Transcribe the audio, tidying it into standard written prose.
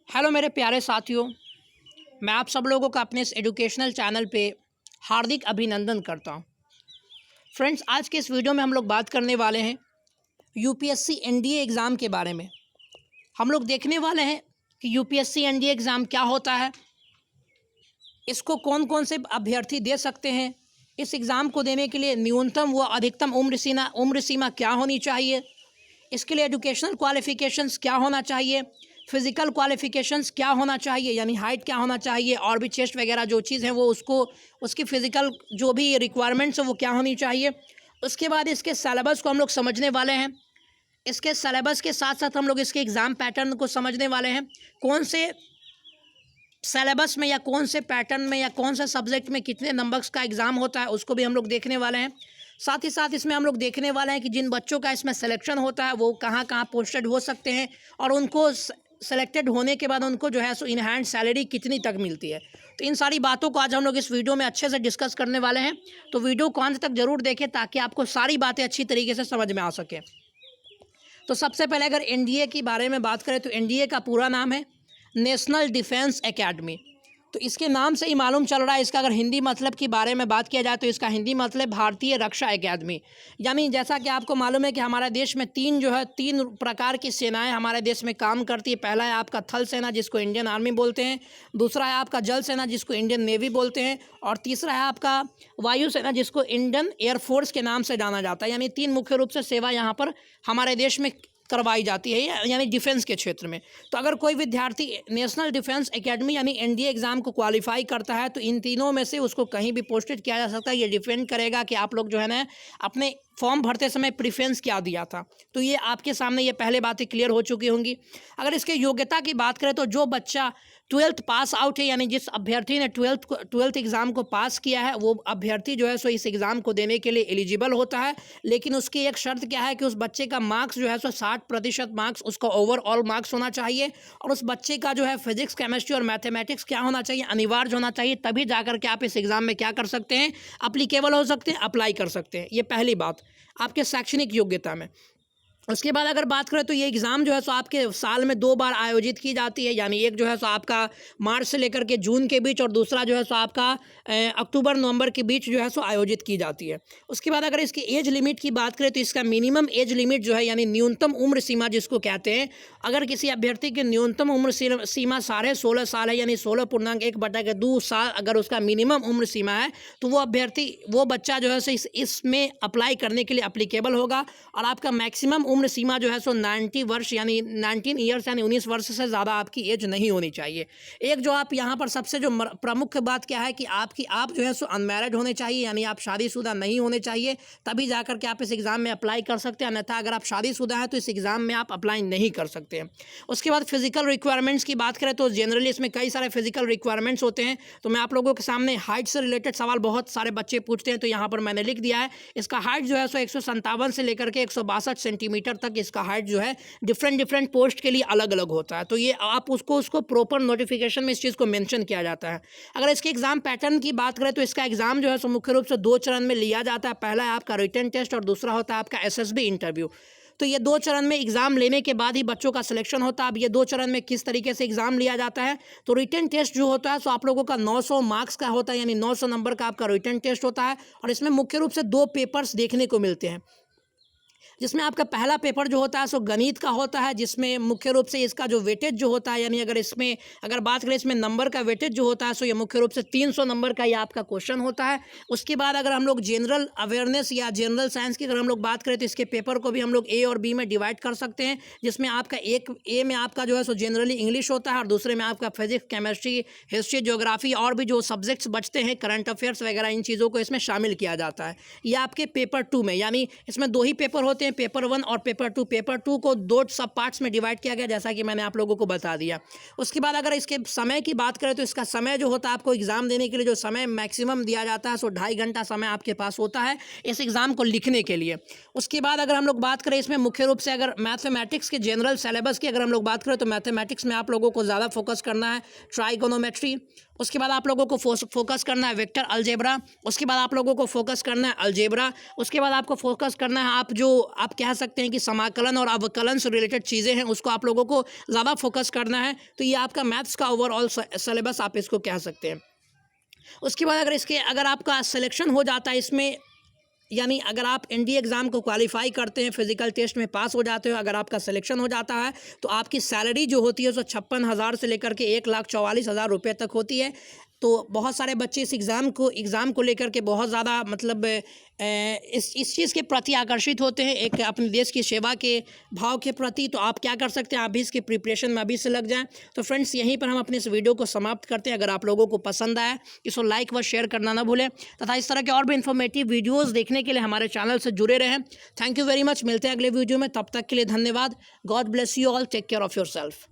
Hello मेरे प्यारे साथियों, मैं आप सब लोगों का अपने इस एजुकेशनल चैनल पे हार्दिक अभिनंदन करता हूँ। फ्रेंड्स, आज के इस वीडियो में हम लोग बात करने वाले हैं यूपीएससी एनडीए एग्ज़ाम के बारे में। हम लोग देखने वाले हैं कि यूपीएससी एनडीए एग्ज़ाम क्या होता है, इसको कौन कौन से अभ्यर्थी दे सकते हैं, इस एग्ज़ाम को देने के लिए न्यूनतम व अधिकतम उम्र सीमा क्या होनी चाहिए, इसके लिए एजुकेशनल क्वालिफ़िकेशंस क्या होना चाहिए, फिज़िकल क्वालिफ़िकेशंस क्या होना चाहिए यानी हाइट क्या होना चाहिए, और भी चेस्ट वगैरह जो चीज़ है वो उसकी फ़िज़िकल जो भी रिक्वायरमेंट्स है वो क्या होनी चाहिए। उसके बाद इसके सिलेबस को हम लोग समझने वाले हैं। इसके सिलेबस के साथ साथ हम लोग इसके एग्ज़ाम पैटर्न को समझने वाले हैं। कौन से सिलेबस में या कौन से पैटर्न में या कौन से सब्जेक्ट में कितने नंबर्स का एग्ज़ाम होता है उसको भी हम लोग देखने वाले हैं। साथ ही साथ इसमें हम लोग देखने वाले हैं कि जिन बच्चों का इसमें सिलेक्शन होता है वो कहाँ कहाँ पोस्टेड हो सकते हैं, और उनको सेलेक्टेड होने के बाद उनको जो है सो इन हैंड सैलरी कितनी तक मिलती है। तो इन सारी बातों को आज हम लोग इस वीडियो में अच्छे से डिस्कस करने वाले हैं। तो वीडियो को अंत तक ज़रूर देखें ताकि आपको सारी बातें अच्छी तरीके से समझ में आ सके। तो सबसे पहले अगर एनडीए के बारे में बात करें तो एनडीए का पूरा नाम है नेशनल डिफेंस एकेडमी। तो इसके नाम से ही मालूम चल रहा है, इसका अगर हिंदी मतलब के बारे में बात किया जाए तो इसका हिंदी मतलब भारतीय रक्षा एकेडमी। यानी जैसा कि आपको मालूम है कि हमारे देश में तीन प्रकार की सेनाएं हमारे देश में काम करती है। पहला है आपका थल सेना जिसको इंडियन आर्मी बोलते हैं, दूसरा है आपका जल सेना जिसको इंडियन नेवी बोलते हैं, और तीसरा है आपका वायु सेना जिसको इंडियन एयरफोर्स के नाम से जाना जाता है। यानी तीन मुख्य रूप से सेवा यहाँ पर हमारे देश में करवाई जाती है यानी डिफेंस के क्षेत्र में। तो अगर कोई विद्यार्थी नेशनल डिफेंस एकेडमी यानी एनडीए एग्ज़ाम को क्वालिफाई करता है तो इन तीनों में से उसको कहीं भी पोस्टेड किया जा सकता है। ये डिपेंड करेगा कि आप लोग जो है ना अपने फॉर्म भरते समय प्रेफरेंस क्या दिया था। तो ये आपके सामने ये पहले बातें क्लियर हो चुकी होंगी। अगर इसके योग्यता की बात करें तो जो बच्चा 12th पास आउट है यानी जिस अभ्यर्थी ने ट्वेल्थ एग्ज़ाम को पास किया है वो अभ्यर्थी जो है सो इस एग्ज़ाम को देने के लिए एलिजिबल होता है। लेकिन उसकी एक शर्त क्या है कि उस बच्चे का मार्क्स जो है सो 60% मार्क्स उसका ओवरऑल मार्क्स होना चाहिए, और उस बच्चे का जो है फिजिक्स केमिस्ट्री और मैथमेटिक्स क्या होना चाहिए, अनिवार्य होना चाहिए। तभी जाकर के आप इस एग्ज़ाम में क्या कर सकते हैं, अप्लीकेबल हो सकते हैं, अप्लाई कर सकते हैं। ये पहली बात आपके शैक्षणिक योग्यता में। उसके बाद अगर बात करें तो ये एग्ज़ाम जो है सो आपके साल में 2 बार आयोजित की जाती है। यानी एक जो है सो आपका मार्च से लेकर के जून के बीच, और दूसरा जो है सो आपका अक्टूबर नवंबर के बीच जो है सो आयोजित की जाती है। उसके बाद अगर इसकी एज लिमिट की बात करें तो इसका मिनिमम एज लिमिट जो है यानी न्यूनतम उम्र सीमा जिसको कहते हैं, अगर किसी अभ्यर्थी की न्यूनतम उम्र सीमा 16.5 साल है यानी 16.1/2 साल अगर उसका मिनिमम उम्र सीमा है तो वो बच्चा जो है सो इसमें अप्लाई करने के लिए अप्लीकेबल होगा। और आपका मैक्सिमम उम्र सीमा जो है सो 90 वर्ष यानी 19 ईयर्स यानी 19 वर्ष से ज़्यादा आपकी एज नहीं होनी चाहिए। एक जो आप यहाँ पर सबसे जो प्रमुख बात क्या है कि आप जो है सो अनमैरिड होने चाहिए, यानी आप शादीशुदा नहीं होने चाहिए, तभी जाकर के आप इस एग्ज़ाम में अप्लाई कर सकते हैं। अन्यथा अगर आप शादीशुदा हैं तो इस एग्ज़ाम में आप अप्लाई नहीं कर सकते हैं। उसके बाद फिजिकल रिक्वायरमेंट्स की बात करें तो जनरली इसमें कई सारे फिजिकल रिक्वायरमेंट्स होते हैं। तो मैं आप लोगों के सामने हाइट से रिलेटेड सवाल बहुत सारे बच्चे पूछते हैं, तो यहाँ पर मैंने लिख दिया है। इसका हाइट जो है सो 157 से लेकर के 162 सेंटीमीटर तक इसका हाइट जो है डिफरेंट पोस्ट के लिए अलग अलग होता है। तो ये आप उसको प्रॉपर नोटिफिकेशन में इस चीज़ को मेंशन किया जाता है। अगर इसके एग्जाम पैटर्न की बात करें तो इसका एग्जाम जो है सो मुख्य रूप से 2 चरण में लिया जाता है। पहला है आपका रिटन टेस्ट और दूसरा होता है आपका एसएसबी इंटरव्यू। तो ये 2 चरण में एग्ज़ाम लेने के बाद ही बच्चों का सिलेक्शन होता है। अब ये 2 चरण में किस तरीके से एग्ज़ाम लिया जाता है, तो रिटन टेस्ट जो होता है सो आप लोगों का 900 मार्क्स का होता है यानी 900 नंबर का आपका रिटन टेस्ट होता है। और इसमें मुख्य रूप से 2 पेपर्स देखने को मिलते हैं, जिसमें आपका पहला पेपर जो होता है सो गणित का होता है, जिसमें मुख्य रूप से इसका जो वेटेज जो होता है यानी अगर बात करें इसमें नंबर का वेटेज जो होता है सो ये मुख्य रूप से 300 नंबर का ये आपका क्वेश्चन होता है। उसके बाद अगर हम लोग जनरल अवेयरनेस या जनरल साइंस की अगर हम लोग बात करें तो इसके पेपर को भी हम लोग ए और बी में डिवाइड कर सकते हैं, जिसमें आपका एक ए में आपका जो है सो जनरली इंग्लिश होता है और दूसरे में आपका फिजिक्स केमिस्ट्री हिस्ट्री ज्योग्राफी और भी जो सब्जेक्ट्स बचते हैं करंट अफेयर्स वगैरह इन चीज़ों को इसमें शामिल किया जाता है। ये आपके पेपर 2 में, यानी इसमें 2 ही पेपर होते हैं, पेपर 1 और पेपर 2। पेपर 2 को 2 सब पार्ट्स में डिवाइड किया गया जैसा कि मैंने आप लोगों को बता दिया। उसके बाद अगर इसके समय की बात करें तो इसका समय जो होता है आपको एग्जाम देने के लिए जो समय मैक्सिमम दिया जाता है सो 2.5 घंटा समय आपके पास होता है इस एग्जाम को लिखने के लिए। उसके बाद अगर हम लोग बात करें इसमें मुख्य रूप से अगर मैथमेटिक्स के जनरल सिलेबस की अगर हम लोग बात करें तो मैथमेटिक्स में आप लोगों को ज़्यादा फोकस करना है ट्राइगोनोमेट्री उसके बाद आप लोगों को फोकस करना है वेक्टर अलजेब्रा, उसके बाद आप लोगों को फोकस करना है अलजेब्रा, उसके बाद आपको फोकस करना है आप कह सकते हैं कि समाकलन और अवकलन से रिलेटेड चीज़ें हैं उसको आप लोगों को ज़्यादा फोकस करना है। तो ये आपका मैथ्स का ओवरऑल सिलेबस आप इसको कह सकते हैं। उसके बाद अगर आपका सिलेक्शन हो जाता है इसमें, यानी अगर आप एनडीए एग्ज़ाम को क्वालिफाई करते हैं, फिजिकल टेस्ट में पास हो जाते हो, अगर आपका सिलेक्शन हो जाता है तो आपकी सैलरी जो होती है वो 56,000 से लेकर के 1,44,000 रुपये तक होती है। तो बहुत सारे बच्चे इस एग्ज़ाम को लेकर के बहुत ज़्यादा मतलब इस चीज़ के प्रति आकर्षित होते हैं, एक अपने देश की सेवा के भाव के प्रति। तो आप क्या कर सकते हैं, आप भी इसकी प्रिपरेशन में अभी से लग जाएं। तो फ्रेंड्स यहीं पर हम अपने इस वीडियो को समाप्त करते हैं। अगर आप लोगों को पसंद आया इसको लाइक व शेयर करना ना भूलें, तथा इस तरह के और भी इन्फॉर्मेटिव वीडियोज़ देखने के लिए हमारे चैनल से जुड़े रहें। Thank you very much. मिलते हैं अगले वीडियो में, तब तक के लिए धन्यवाद। God bless you all, take care of your self.